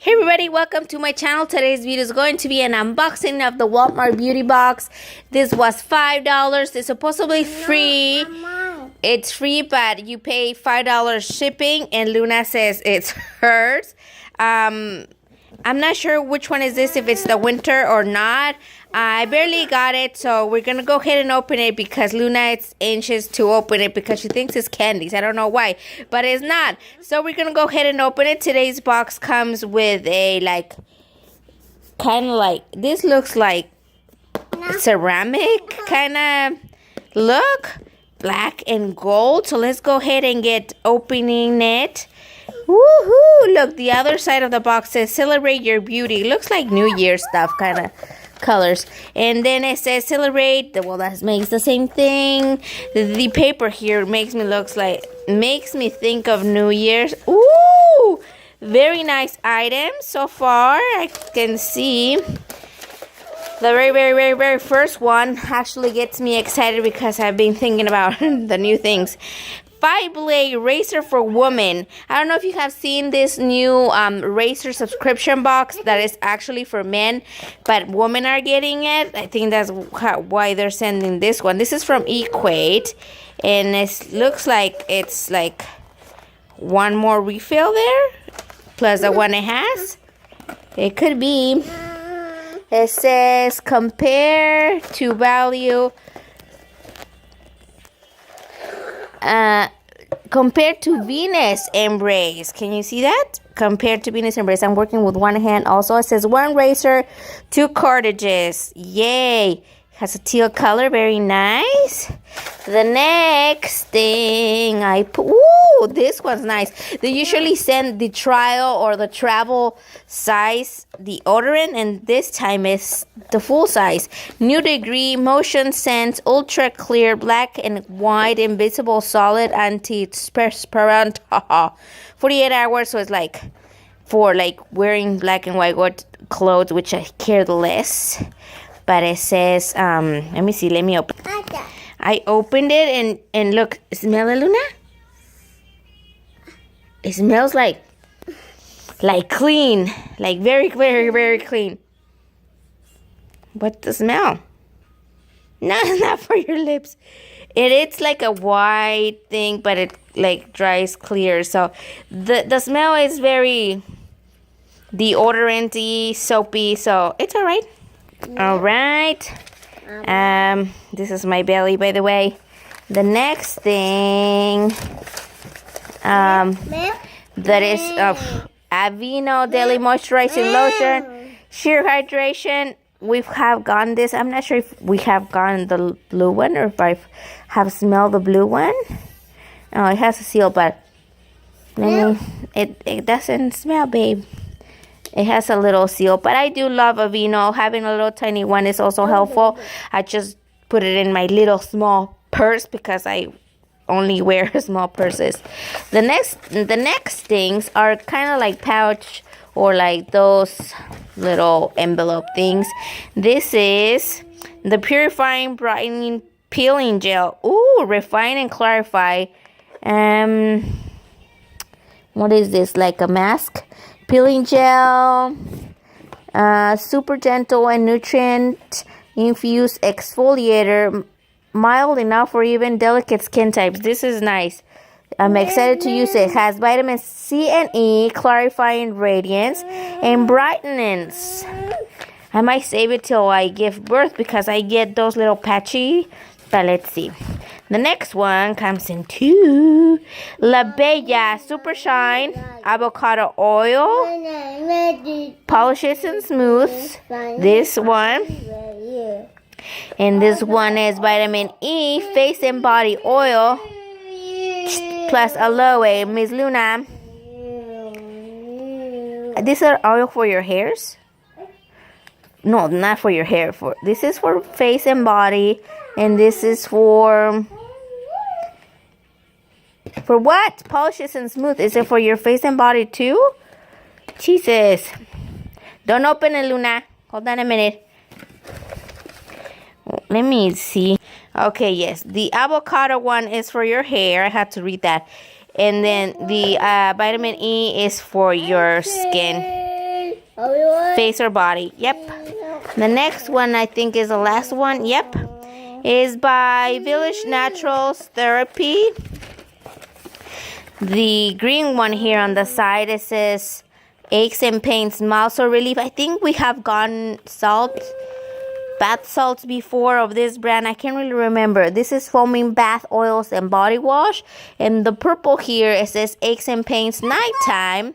Hey everybody, welcome to my channel. Today's video is going to be an unboxing of the Walmart beauty box. This was $5. It's supposedly free. It's free, but you pay $5 shipping, and Luna says it's hers. I'm not sure which one is this, if it's the winter or not. I barely got it, so we're going to go ahead and open it because Luna is anxious to open it because she thinks it's candies. I don't know why, but it's not. So we're going to go ahead and open it. Today's box comes with a, this looks like ceramic kind of look, black and gold. So let's go ahead and get opening it. Woohoo! Look, the other side of the box says celebrate your beauty. Looks like New Year stuff kind of colors. And then it says celebrate. Well, that makes the same thing. The paper here makes me think of New Year's. Ooh! Very nice item so far. I can see the very first one actually gets me excited because I've been thinking about the new things. 5-blade razor for women. I don't know if you have seen this new razor subscription box that is actually for men, but women are getting it. I think that's why they're sending this one. This is from Equate, and it looks like it's like one more refill there, plus the one it has. It could be. It says compare to value. Compared to Venus Embrace. Can you see that? Compared to Venus Embrace. I'm working with one hand also. It says one razor, 2 cartridges. Yay. Has a teal color. Very nice. The next thing ooh, this one's nice. They usually send the trial or the travel size deodorant, and this time it's the full size. New Degree Motion Sense Ultra Clear Black and White Invisible Solid Antiperspirant. 48 hours, so it's like for wearing black and white clothes, which I care less. But it says, let me see, let me open. I opened it and look, smell it, Luna? It smells like clean, like very clean. What's the smell? No, it's not for your lips. It's like a white thing, but it dries clear. So the smell is very deodorant-y, soapy, so it's all right. All right. This is my belly, by the way. The next thing, that is Aveeno Daily Moisturizing Lotion, Sheer Hydration. We have gotten this. I'm not sure if we have gotten the blue one or if I have smelled the blue one. Oh, it has a seal, but it doesn't smell, babe. It has a little seal, but I do love Aveeno. Having a little tiny one is also helpful. I just put it in my little small purse because I only wear small purses. The next things are kind of like pouch or like those little envelope things. This is the Purifying Brightening Peeling Gel. Ooh, refine and clarify. What is this? Like a mask? Peeling gel, super gentle and nutrient infused exfoliator, mild enough for even delicate skin types. This is nice. I'm excited to use it. It has vitamin C and E, clarifying radiance and brightens. I might save it till I give birth because I get those little patchy. But let's see. The next one comes in 2. La Bella Super Shine Avocado Oil. Polishes and smooths. This one. And this one is Vitamin E Face and Body Oil. Plus Aloe. Miss Luna. These are oil for your hairs? No, not for your hair. This is for face and body. And this is for what? Polishes and smooth. Is it for your face and body too? Jesus. Don't open it, Luna. Hold on a minute. Let me see. Okay, yes. The avocado one is for your hair. I had to read that. And then the vitamin E is for your skin. Face or body. Yep. The next one, I think, is the last one. Yep. Is by Village Naturals Therapy. The green one here on the side, it says aches and pains, muscle relief. I think we have gotten bath salts before of this brand. I can't really remember. This is foaming bath oils and body wash. And the purple here, it says aches and pains nighttime.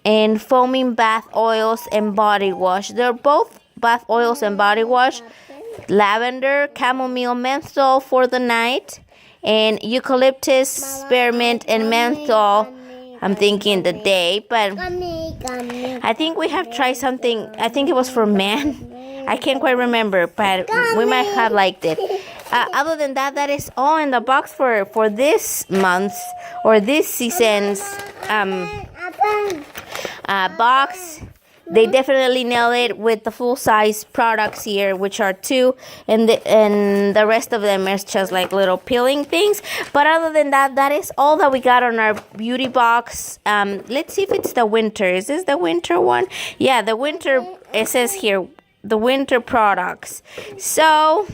And foaming bath oils and body wash. They're both bath oils and body wash. Lavender, chamomile, menthol for the night. And eucalyptus, spearmint, and menthol. I'm thinking the day, but I think we have tried something. I think it was for men. I can't quite remember, but we might have liked it. Other than that, that is all in the box for this month or this season's box. They definitely nailed it with the full-size products here, which are 2, and the rest of them is just like little peeling things. But other than that, that is all that we got on our beauty box. Let's see if it's the winter. Is this the winter one? Yeah, the winter. It says here, the winter products. So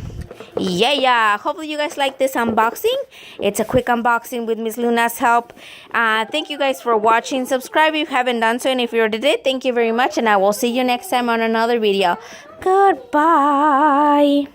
yeah, hopefully you guys like this unboxing. It's a quick unboxing with Miss Luna's help. Thank you guys for watching. Subscribe if you haven't done so, and if you already did, thank you very much, and I will see you next time on another video. Goodbye.